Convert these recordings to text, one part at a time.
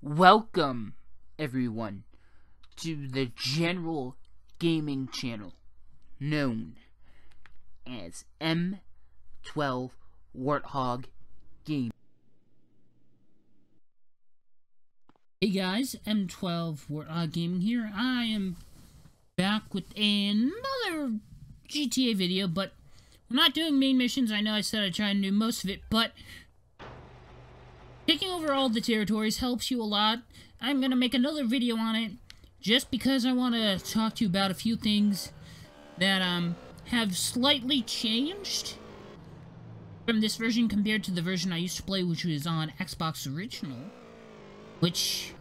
Welcome, everyone, to the general gaming channel known as M12 Warthog Gaming. Hey guys, M12 Warthog Gaming here. I am back with another GTA video, but we're not doing main missions. I know I said I'd try and do most of it, but taking over all the territories helps you a lot. I'm going to make another video on it just because I want to talk to you about a few things that have slightly changed from this version compared to the version I used to play, which was on Xbox Original. Which,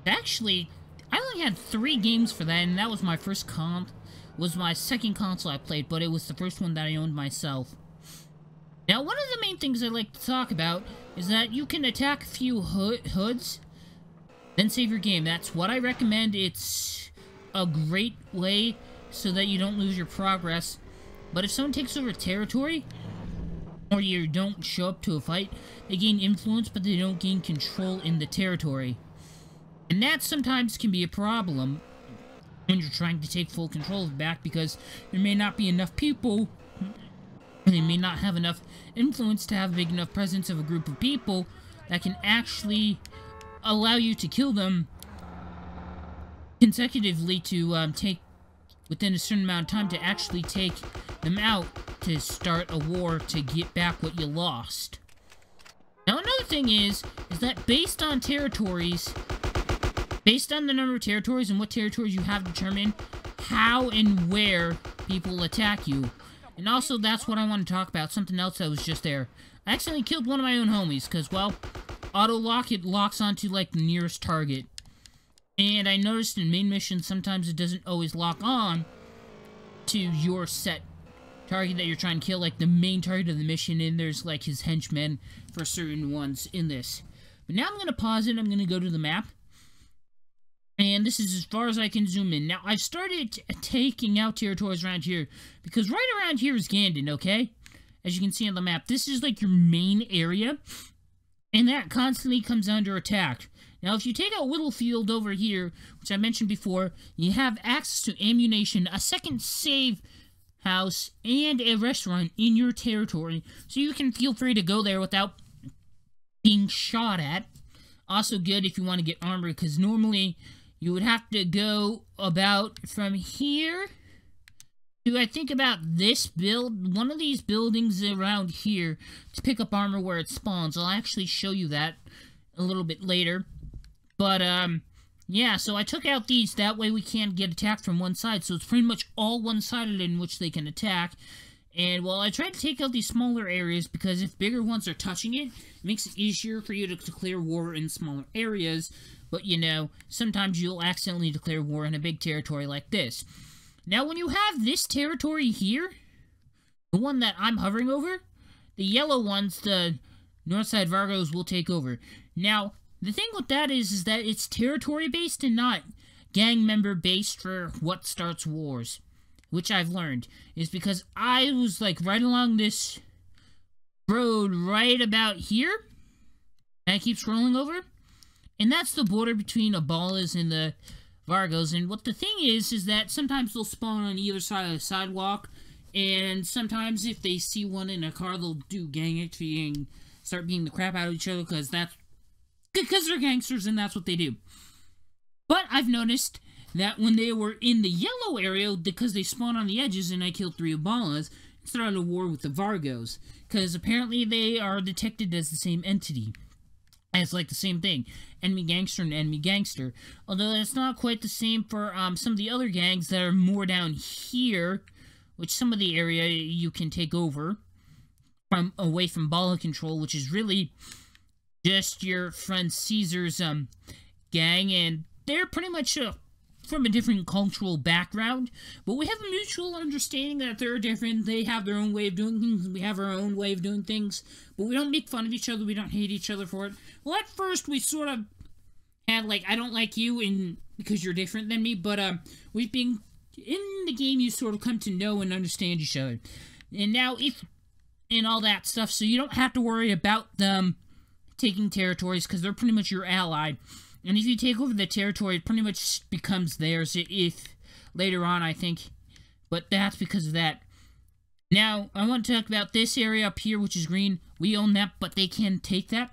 actually, I only had 3 games for that, and that was my first was my second console I played, but it was the first one that I owned myself. Now, one of the main things I like to talk about is that you can attack a few hoods, then save your game. That's what I recommend. It's a great way so that you don't lose your progress. But if someone takes over territory, or you don't show up to a fight, they gain influence, but they don't gain control in the territory. And that sometimes can be a problem when you're trying to take full control of it back, because there may not be enough people, and they may not have enough influence to have a big enough presence of a group of people that can actually allow you to kill them consecutively to take within a certain amount of time to actually take them out to start a war to get back what you lost. Now another thing is that based on territories, based on the number of territories and what territories you have determined how and where people attack you. And also, that's what I want to talk about, something else that was just there. I accidentally killed one of my own homies, because, well, auto-lock, it locks onto, like, the nearest target. And I noticed in main missions, sometimes it doesn't always lock on to your set target that you're trying to kill, like the main target of the mission, and there's, like, his henchmen for certain ones in this. But now I'm going to pause it, I'm going to go to the map. And this is as far as I can zoom in. Now, I've started taking out territories around here, because right around here is Gandon, okay? As you can see on the map, this is like your main area, and that constantly comes under attack. Now, if you take out Littlefield over here, which I mentioned before, you have access to ammunition, a second save house, and a restaurant in your territory, so you can feel free to go there without being shot at. Also good if you want to get armor, because normally you would have to go about from here to, I think, about this one of these buildings around here to pick up armor where it spawns. I'll actually show you that a little bit later. But, yeah, so I took out these, that way we can't get attacked from one side, so it's pretty much all one-sided in which they can attack. And, well, I tried to take out these smaller areas, because if bigger ones are touching it, it makes it easier for you to declare war in smaller areas. But, you know, sometimes you'll accidentally declare war in a big territory like this. Now, when you have this territory here, the one that I'm hovering over, the yellow ones, the Northside Vargos, will take over. Now, the thing with that is that it's territory-based and not gang member-based for what starts wars. Which I've learned, is because I was, like, right along this road right about here, and I keep scrolling over, and that's the border between Abalas and the Vargos, and what the thing is that sometimes they'll spawn on either side of the sidewalk, and sometimes if they see one in a car, they'll do gang activity and start beating the crap out of each other, because they're gangsters, and that's what they do. But I've noticed that when they were in the yellow area, because they spawn on the edges and I killed 3 Abalas, it started a war with the Vargos, because apparently they are detected as the same entity. As like the same thing, enemy gangster and enemy gangster. Although it's not quite the same for some of the other gangs that are more down here, which some of the area you can take over from away from Bala control, which is really just your friend Caesar's gang, and they're pretty much from a different cultural background, but we have a mutual understanding that they're different. They have their own way of doing things, and we have our own way of doing things, but we don't make fun of each other, we don't hate each other for it. Well, at first, we sort of had, like, I don't like you because you're different than me, but, we've been, in the game, you sort of come to know and understand each other. And now, and all that stuff, so you don't have to worry about them taking territories because they're pretty much your ally. And if you take over the territory, it pretty much becomes theirs if later on, I think. But that's because of that. Now, I want to talk about this area up here, which is green. We own that, but they can take that.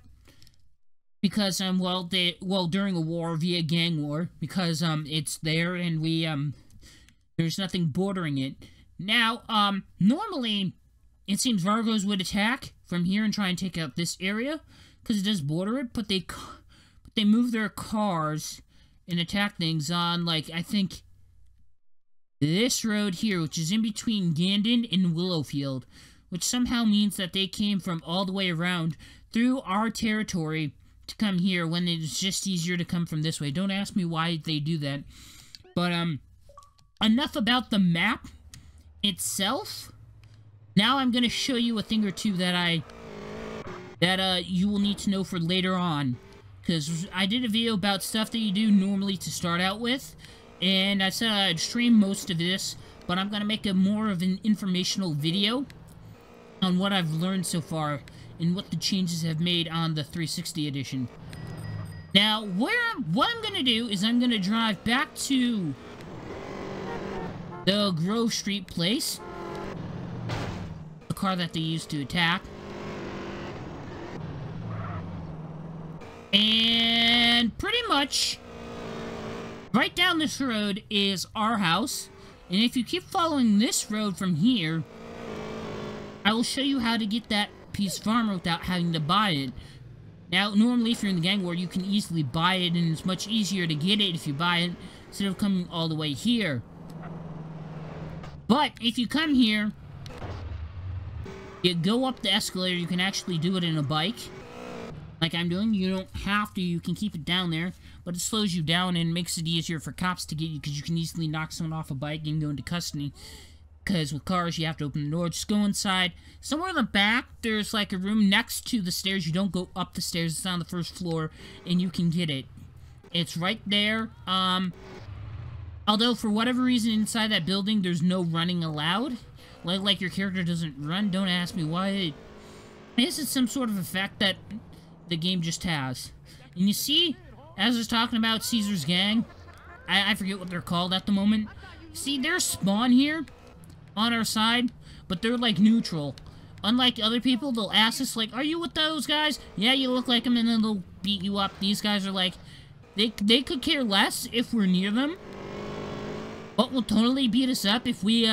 Because, during a war, via gang war. Because, it's there, and there's nothing bordering it. Now, normally, it seems Vargos would attack from here and try and take out this area. Because it does border it, but they move their cars and attack things on, like, I think, this road here, which is in between Gandon and Willowfield, which somehow means that they came from all the way around through our territory to come here when it's just easier to come from this way. Don't ask me why they do that. But, enough about the map itself. Now I'm going to show you a thing or two that you will need to know for later on. Because I did a video about stuff that you do normally to start out with. And I said I'd stream most of this, but I'm going to make more of an informational video on what I've learned so far and what the changes have made on the 360 edition. Now, what I'm going to do is I'm going to drive back to the Grove Street place, the car that they used to attack. And pretty much right down this road is our house, and if you keep following this road from here, I will show you how to get that piece of armor without having to buy it. Now, normally if you're in the gang war, you can easily buy it, and it's much easier to get it if you buy it, instead of coming all the way here. But, if you come here, you go up the escalator, you can actually do it in a bike. Like I'm doing, you don't have to, you can keep it down there, but it slows you down and makes it easier for cops to get you, because you can easily knock someone off a bike and go into custody. Because with cars, you have to open the door. Just go inside. Somewhere in the back, there's like a room next to the stairs. You don't go up the stairs, it's on the first floor, and you can get it. It's right there. Although, for whatever reason, inside that building, there's no running allowed. Like your character doesn't run. Don't ask me why. This is some sort of effect that the game just has. And you see, as I was talking about Caesar's gang, I forget what they're called at the moment. See, they're spawn here on our side, but they're like neutral. Unlike other people, they'll ask us like, are you with those guys? Yeah, you look like them, and then they'll beat you up. These guys are like, they could care less if we're near them, but will totally beat us up if we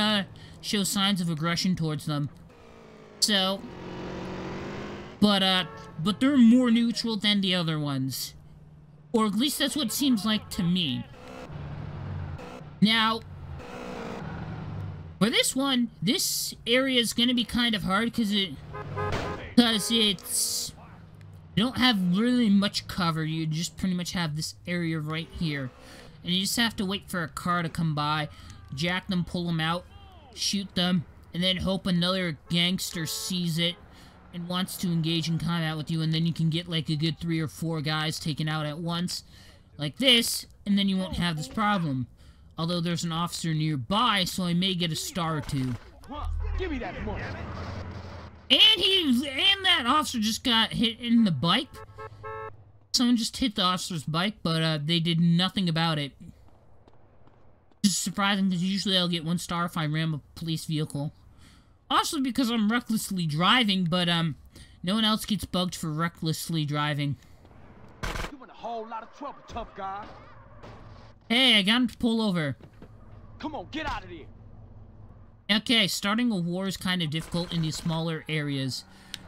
show signs of aggression towards them. So, but they're more neutral than the other ones. Or at least that's what it seems like to me. Now, for this one, this area is going to be kind of hard because it's... You don't have really much cover. You just pretty much have this area right here. And you just have to wait for a car to come by, jack them, pull them out, shoot them, and then hope another gangster sees it and wants to engage in combat with you, and then you can get like a good 3 or 4 guys taken out at once, like this, and then you won't have this problem. Although there's an officer nearby, so I may get a star or 2. Give me that money. And that officer just got hit in the bike. Someone just hit the officer's bike, but they did nothing about it. Just surprising, because usually I'll get 1 star if I ram a police vehicle. Also because I'm recklessly driving, but no one else gets bugged for recklessly driving. You in a whole lot of trouble, tough guy. Hey, I got him to pull over. Come on, get out of there. Okay, starting a war is kind of difficult in these smaller areas.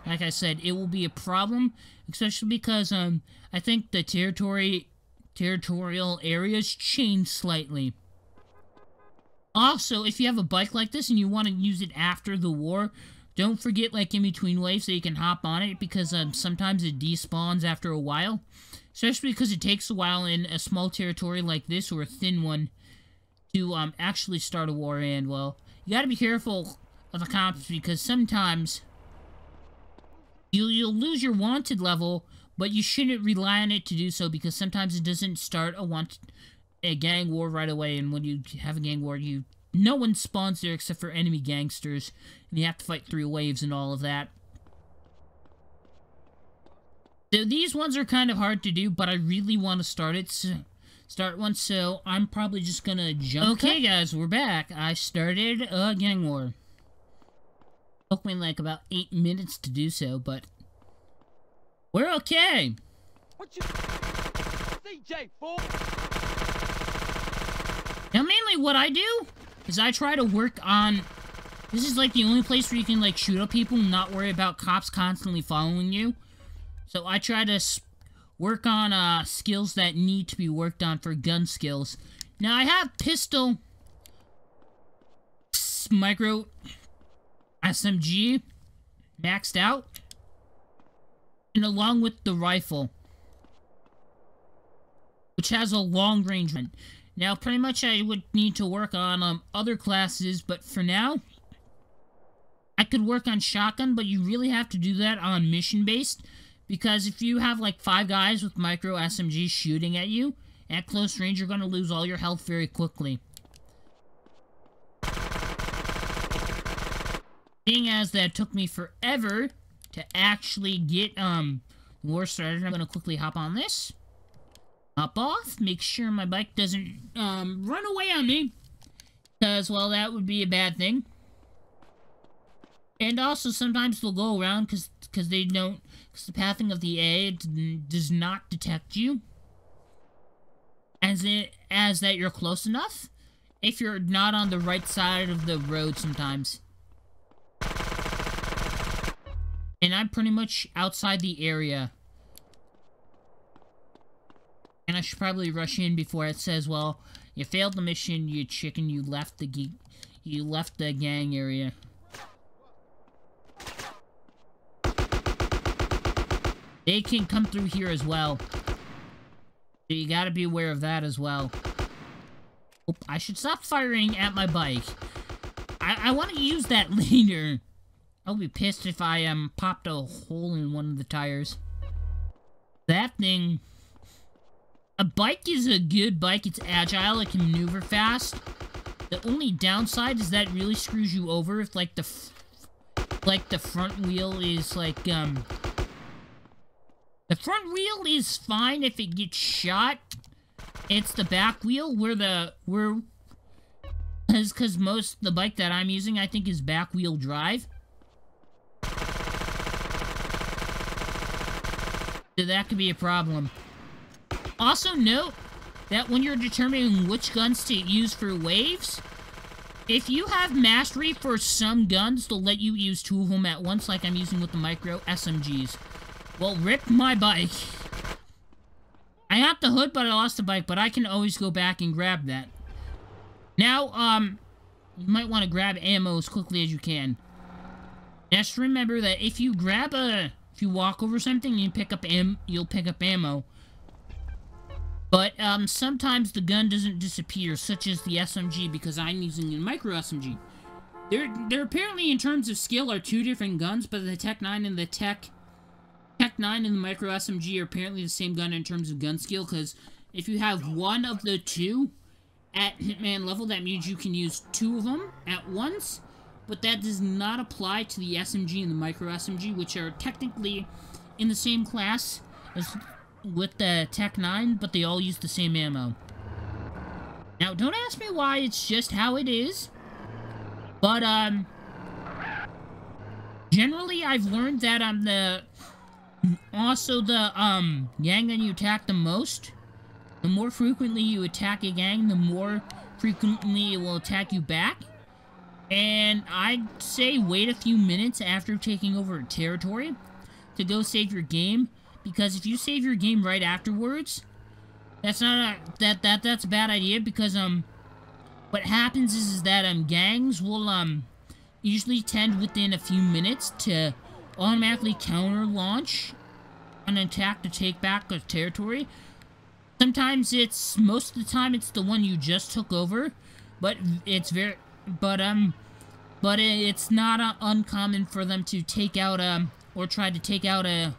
Like I said, it will be a problem, especially because I think the territorial areas change slightly. Also, if you have a bike like this and you want to use it after the war, don't forget, like, in between waves so you can hop on it, because sometimes it despawns after a while. Especially because it takes a while in a small territory like this, or a thin one, to actually start a war. And, well, you gotta be careful of the cops, because sometimes you'll lose your wanted level, but you shouldn't rely on it to do so, because sometimes it doesn't start a gang war right away, and when you have a gang war, no one spawns there except for enemy gangsters, and you have to fight 3 waves and all of that. So these ones are kind of hard to do, but I really want to start one, so I'm probably just gonna jump. Okay, guys, we're back. I started a gang war. Took me like about 8 minutes to do so, but we're okay. What you... CJ, fool! Now, mainly what I do is I try to work on... This is like the only place where you can like shoot up people and not worry about cops constantly following you. So I try to work on skills that need to be worked on for gun skills. Now I have pistol, micro, SMG maxed out, and along with the rifle, which has a long range one. Now pretty much I would need to work on other classes, but for now I could work on shotgun, but you really have to do that on mission based. Because if you have like 5 guys with micro SMGs shooting at you, at close range, you're going to lose all your health very quickly. Being as that took me forever to actually get war started, I'm going to quickly hop on this. Hop off, make sure my bike doesn't run away on me. Because, well, that would be a bad thing. And also, sometimes they'll go around because they don't... Because the pathing of the A does not detect you. As that you're close enough. If you're not on the right side of the road sometimes. And I'm pretty much outside the area. And I should probably rush in before it says, well, you failed the mission, you chicken, you left the gang area. They can come through here as well. So you gotta be aware of that as well. Oop, I should stop firing at my bike. I want to use that later. I'll be pissed if I popped a hole in one of the tires. That thing... A bike is a good bike. It's agile. It can maneuver fast. The only downside is that it really screws you over if, like, the front wheel is, like, The front wheel is fine if it gets shot. It's the back wheel because the bike that I'm using, I think, is back wheel drive. So that could be a problem. Also note that when you're determining which guns to use for waves, if you have mastery for some guns, they'll let you use 2 of them at once, like I'm using with the micro SMGs. Well, rip my bike. I have the hood, but I lost the bike, but I can always go back and grab that. Now, you might want to grab ammo as quickly as you can. Just remember that if you walk over something, you'll pick up ammo. But, sometimes the gun doesn't disappear, such as the SMG, because I'm using a micro SMG. They're apparently, in terms of skill, are 2 different guns, but the Tech 9 and the Tech 9 and the micro SMG are apparently the same gun in terms of gun skill, because if you have one of the 2 at Hitman level, that means you can use 2 of them at once, but that does not apply to the SMG and the micro SMG, which are technically in the same class as with the Tech 9, but they all use the same ammo. Now, don't ask me why, it's just how it is, but, generally, I've learned that also the gang that you attack the most, the more frequently you attack a gang, the more frequently it will attack you back. And I'd say wait a few minutes after taking over a territory to go save your game, because if you save your game right afterwards, that's not that's a bad idea, because what happens is that gangs will usually tend within a few minutes to automatically counter launch an attack to take back a territory. Sometimes most of the time it's the one you just took over, but it's it's not uncommon for them to take out or try to take out a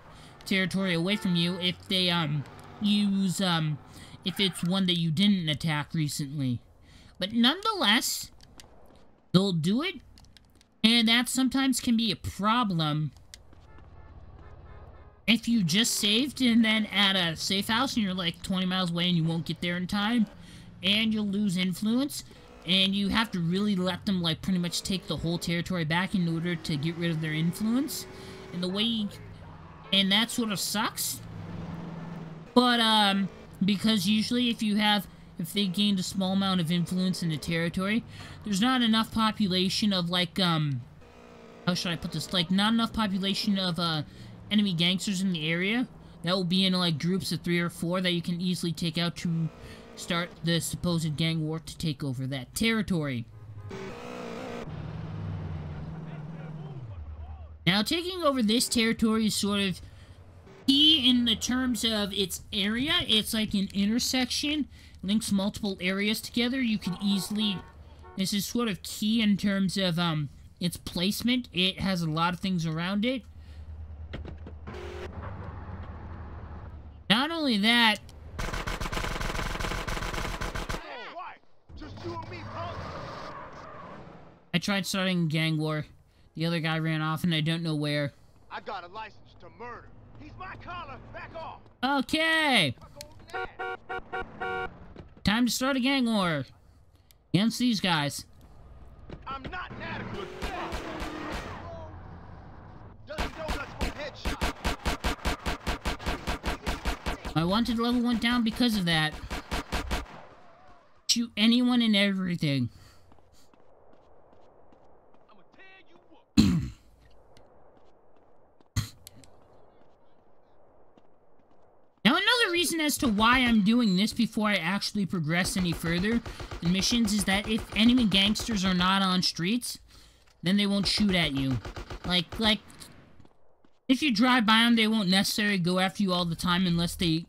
territory away from you if they if it's one that you didn't attack recently. But nonetheless, they'll do it, and that sometimes can be a problem. if you just saved and then at a safe house and you're like 20 miles away and you won't get there in time, and you'll lose influence, and you have to really let them like pretty much take the whole territory back in order to get rid of their influence. And the way, and that sort of sucks. But because usually if they gained a small amount of influence in the territory, there's not enough population of like how should I put this? Like not enough population of enemy gangsters in the area that will be in like groups of 3 or 4 that you can easily take out to start the supposed gang war to take over that territory. Now, taking over this territory is sort of key in the terms of its area. It's like an intersection, links multiple areas together. You can easily... This is sort of key in terms of its placement. It has a lot of things around it. Not only that... I tried starting a gang war. The other guy ran off and I don't know where. I got a license to murder. He's my collar. Back off. Okay. Time to start a gang war. Against these guys. I'm not inadequate. Doesn't know that's one headshot. I wanted level 1 down because of that. Shoot anyone and everything. Now, another reason as to why I'm doing this before I actually progress any further in missions is that if enemy gangsters are not on streets, then they won't shoot at you. Like, if you drive by them, they won't necessarily go after you all the time unless you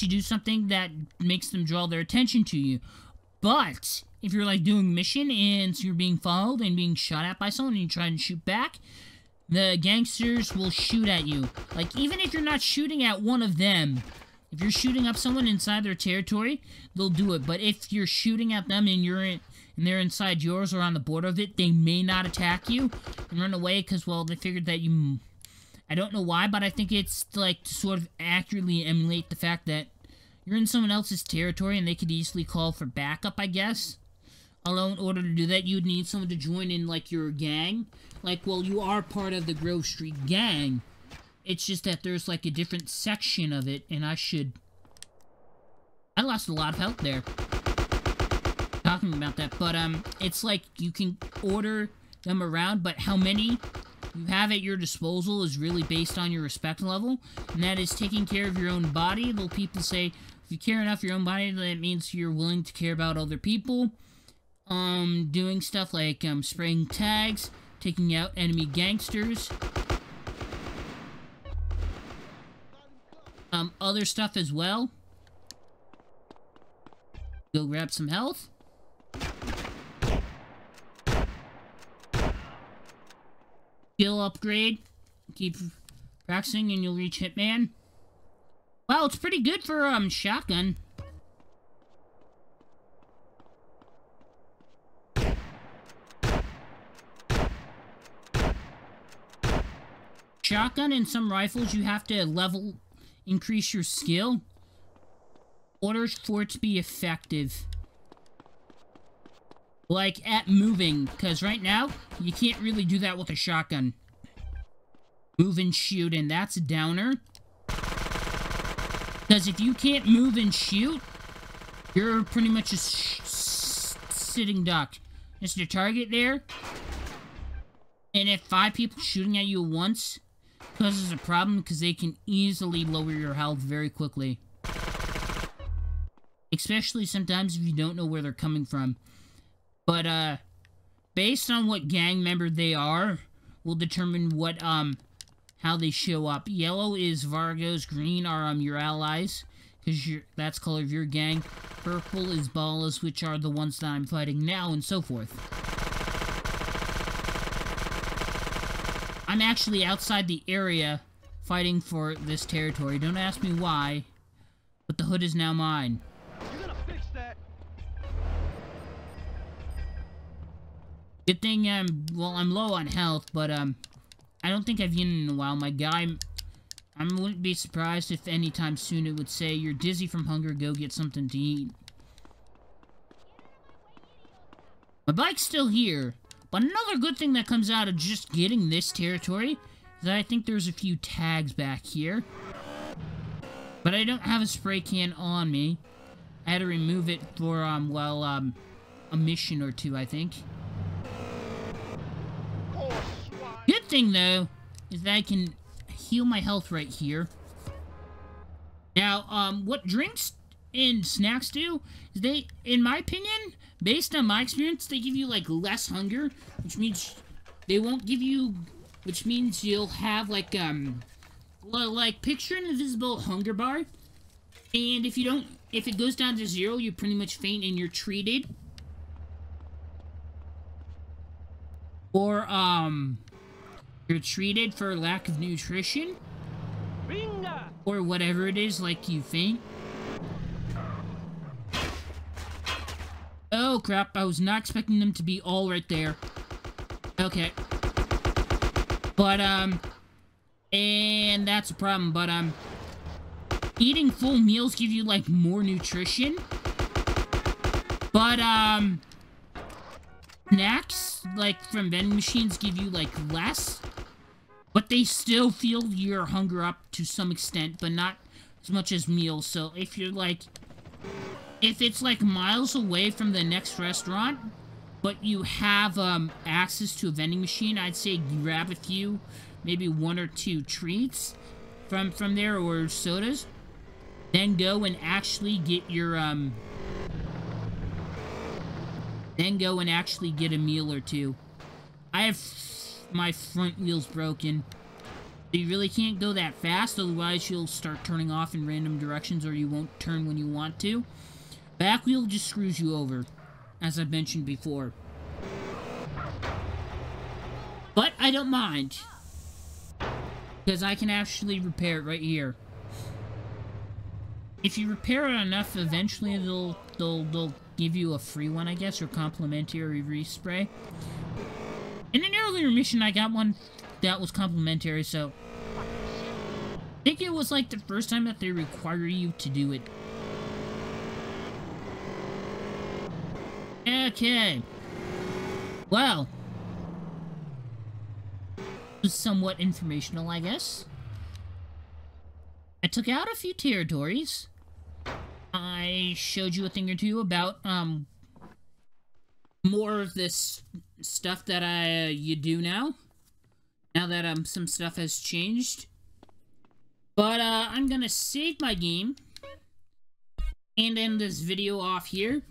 do something that makes them draw their attention to you. But if you're, like, doing a mission and you're being followed and being shot at by someone and you try and shoot back, the gangsters will shoot at you. Like, even if you're not shooting at one of them, if you're shooting up someone inside their territory, they'll do it. But if you're shooting at them and they're inside yours or on the border of it, they may not attack you and run away because, well, they figured that you... I don't know why, but I think it's, like, to sort of accurately emulate the fact that you're in someone else's territory and they could easily call for backup, I guess. Although, in order to do that, you'd need someone to join in, like, your gang. Like, well, you are part of the Grove Street gang. It's just that there's, like, a different section of it, and I lost a lot of health there. Talking about that, but, it's like you can order them around, but how many you have at your disposal is really based on your respect level, and that is taking care of your own body. Though people say, if you care enough for your own body, that means you're willing to care about other people. Doing stuff like, spraying tags, taking out enemy gangsters. Other stuff as well. Go grab some health. Skill upgrade. Keep practicing and you'll reach Hitman. Wow, it's pretty good for, shotgun. Shotgun and some rifles, you have to increase your skill in order for it to be effective. Like, at moving, because right now, you can't really do that with a shotgun. Move and shoot, and that's a downer. Because if you can't move and shoot, you're pretty much a sitting duck. Just your target there. And if 5 people shooting at you at once causes a problem, because they can easily lower your health very quickly. Especially sometimes if you don't know where they're coming from. But, based on what gang member they are, will determine what, how they show up. Yellow is Vargos, green are, your allies, because that's color of your gang. Purple is Ballas, which are the ones that I'm fighting now, and so forth. I'm actually outside the area fighting for this territory. Don't ask me why, but the hood is now mine. You're gonna fix that. Good thing, well, I'm low on health, but, I don't think I've eaten in a while. My guy I wouldn't be surprised if anytime soon it would say, "You're dizzy from hunger, go get something to eat." My bike's still here, but another good thing that comes out of just getting this territory is that I think there's a few tags back here. But I don't have a spray can on me. I had to remove it for, a mission or two, I think. Good thing, though, is that I can heal my health right here. Now, what drinks and snacks do is they, in my opinion, based on my experience, they give you, like, less hunger, which means they won't give you, which means you'll have, like, picture an invisible hunger bar, and if it goes down to 0, you pretty much faint and you're treated. Or, you're treated for lack of nutrition. Binga! Or whatever it is, like you faint. Oh crap, I was not expecting them to be all right there. Okay. But, and that's a problem, but, eating full meals give you, like, more nutrition. But, snacks, like, from vending machines give you, like, less. But they still fill your hunger up to some extent, but not as much as meals. So if you're, like, if it's, like, miles away from the next restaurant, but you have, access to a vending machine, I'd say grab a few, maybe 1 or 2 treats from there, or sodas. Then go and actually get your, then go and actually get a meal or 2. I have my front wheel's broken. You really can't go that fast, otherwise you'll start turning off in random directions, or you won't turn when you want to. Back wheel just screws you over, as I've mentioned before. But I don't mind, because I can actually repair it right here. If you repair it enough, eventually they'll give you a free one, I guess, or complimentary respray. In an earlier mission, I got one that was complimentary, so I think it was like the first time that they require you to do it. Okay. Well, it was somewhat informational, I guess. I took out a few territories. I showed you a thing or two about, more of this stuff that you do now. Now that, some stuff has changed. But, I'm gonna save my game and end this video off here.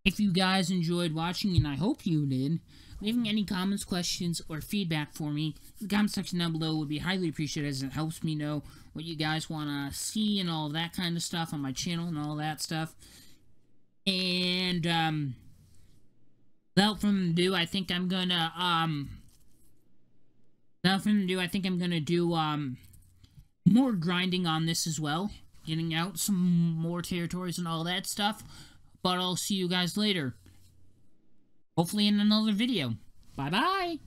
If you guys enjoyed watching, and I hope you did, leaving any comments, questions, or feedback for me in the comment section down below would be highly appreciated, as it helps me know what you guys want to see and all that kind of stuff on my channel and all that stuff. And, without further ado, I think I'm gonna, do, more grinding on this as well. Getting out some more territories and all that stuff. But I'll see you guys later. Hopefully in another video. Bye-bye!